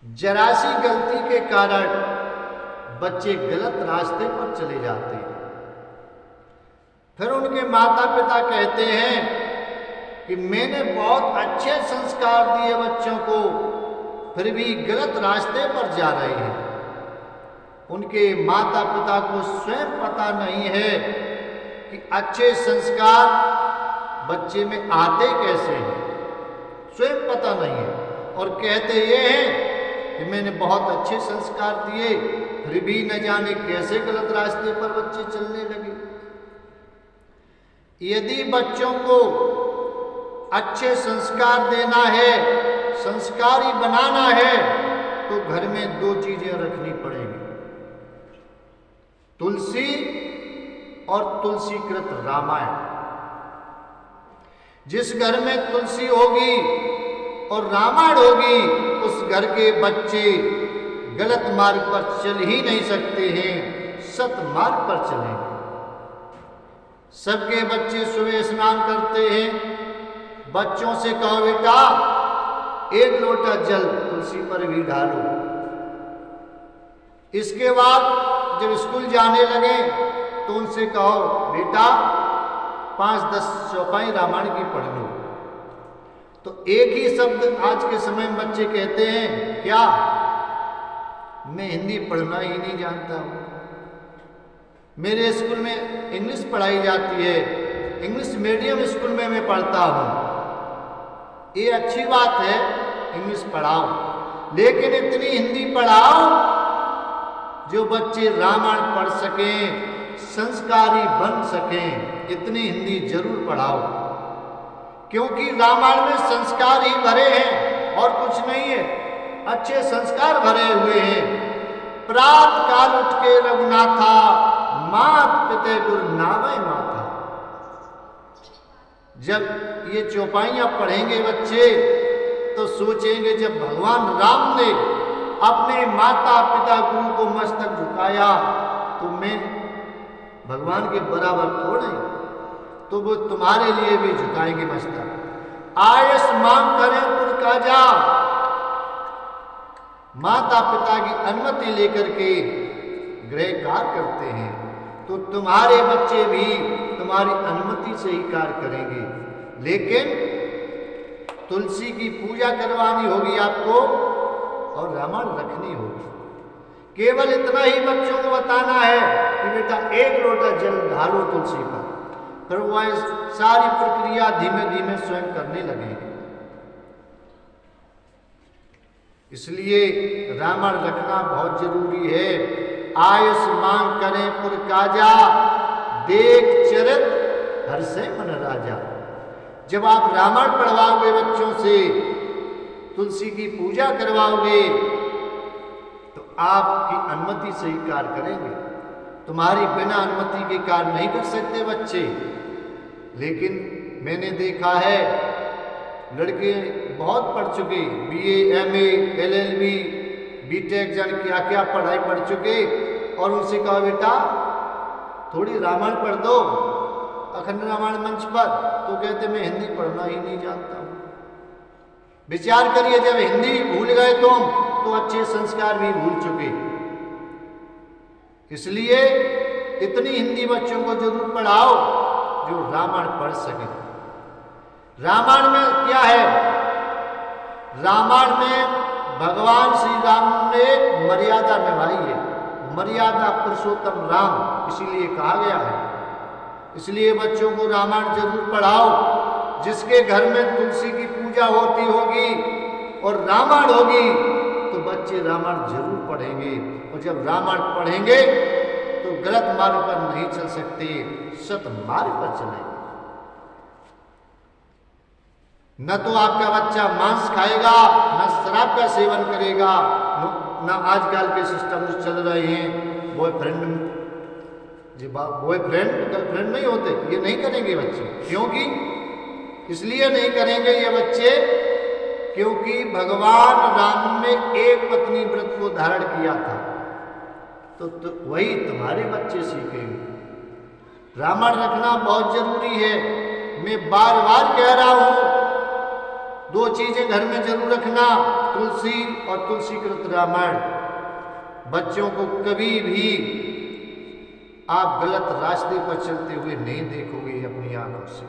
जरा सी गलती के कारण बच्चे गलत रास्ते पर चले जाते हैं। फिर उनके माता पिता कहते हैं कि मैंने बहुत अच्छे संस्कार दिए बच्चों को, फिर भी गलत रास्ते पर जा रहे हैं। उनके माता पिता को स्वयं पता नहीं है कि अच्छे संस्कार बच्चे में आते कैसे हैं, स्वयं पता नहीं है। और कहते ये हैं कि मैंने बहुत अच्छे संस्कार दिए, फिर भी न जाने कैसे गलत रास्ते पर बच्चे चलने लगे। यदि बच्चों को अच्छे संस्कार देना है, संस्कारी बनाना है, तो घर में दो चीजें रखनी पड़ेगी, तुलसी और तुलसीकृत रामायण। जिस घर में तुलसी होगी और रामायण होगी, उस घर के बच्चे गलत मार्ग पर चल ही नहीं सकते हैं, सत मार्ग पर चलेंगे। सबके बच्चे सुबह स्नान करते हैं। बच्चों से कहो बेटा एक लोटा जल तुलसी पर भी डालो। इसके बाद जब स्कूल जाने लगे तो उनसे कहो बेटा 5-10 चौपाई रामायण की पढ़ लो। तो एक ही शब्द आज के समय में बच्चे कहते हैं, क्या मैं हिंदी पढ़ना ही नहीं जानता हूं, मेरे स्कूल में इंग्लिश पढ़ाई जाती है, इंग्लिश मीडियम स्कूल में मैं पढ़ता हूं। ये अच्छी बात है, इंग्लिश पढ़ाओ, लेकिन इतनी हिंदी पढ़ाओ जो बच्चे रामायण पढ़ सकें, संस्कारी बन सकें। इतनी हिंदी जरूर पढ़ाओ, क्योंकि रामायण में संस्कार ही भरे हैं और कुछ नहीं है, अच्छे संस्कार भरे हुए हैं। प्रात काल उठ के रघुनाथा, मात पिते गुरु नावै माथा। जब ये चौपाइयां पढ़ेंगे बच्चे तो सोचेंगे, जब भगवान राम ने अपने माता पिता गुरु को मस्तक झुकाया तो मैं भगवान के बराबर थोड़े, तो वो तुम्हारे लिए भी झुकाएंगे मस्तक। आयस मांग करें पुर काजा, माता पिता की अनुमति लेकर के गृह कार्य करते हैं, तो तुम्हारे बच्चे भी तुम्हारी अनुमति से ही कार्य करेंगे। लेकिन तुलसी की पूजा करवानी होगी आपको और रामायण रखनी होगी। केवल इतना ही बच्चों को बताना है कि बेटा एक लोटा जल ढालो तुलसी पर, फिर वह सारी प्रक्रिया धीमे धीमे स्वयं करने लगेंगे। इसलिए रामायण रखना बहुत जरूरी है। आयुष मांग करें पुर काजा, देख चरित हर्षे मन राजा। जब आप रामायण पढ़वाओगे बच्चों से, तुलसी की पूजा करवाओगे, तो आपकी अनुमति से ही कार्य करेंगे। तुम्हारी बिना अनुमति के कार्य नहीं कर सकते बच्चे। लेकिन मैंने देखा है लड़के बहुत पढ़ चुके, BA, MA, LLB, BTech जान क्या क्या पढ़ाई पढ़ चुके, और उनसे कहा बेटा थोड़ी रामायण पढ़ दो अखंड रामायण मंच पर, तो कहते मैं हिंदी पढ़ना ही नहीं जानता हूं। विचार करिए, जब हिंदी भूल गए तुम तो अच्छे संस्कार भी भूल चुके। इसलिए इतनी हिंदी बच्चों को जरूर पढ़ाओ जो रामायण पढ़ सके। रामायण में क्या है? रामायण में भगवान श्री राम ने मर्यादा निभाई है, मर्यादा पुरुषोत्तम राम इसीलिए कहा गया है। इसलिए बच्चों को रामायण जरूर पढ़ाओ। जिसके घर में तुलसी की पूजा होती होगी और रामायण होगी तो बच्चे रामायण जरूर पढ़ेंगे, और जब रामायण पढ़ेंगे तो गलत मार्ग पर नहीं चल सकते, सत मार्ग पर चलेंगे। न तो आपका बच्चा मांस खाएगा, न शराब का सेवन करेगा, न आजकल के सिस्टम जो चल रहे हैं बॉयफ्रेंड गर्लफ्रेंड नहीं होते, ये नहीं करेंगे बच्चे। क्योंकि इसलिए नहीं करेंगे ये बच्चे क्योंकि भगवान राम ने एक पत्नी व्रत को धारण किया था, तो वही तुम्हारे बच्चे सीखेंगे। रामायण रखना बहुत जरूरी है। मैं बार बार कह रहा हूं, दो चीजें घर में जरूर रखना, तुलसी और तुलसीकृत रामायण। बच्चों को कभी भी आप गलत रास्ते पर चलते हुए नहीं देखोगे अपनी आंखों से।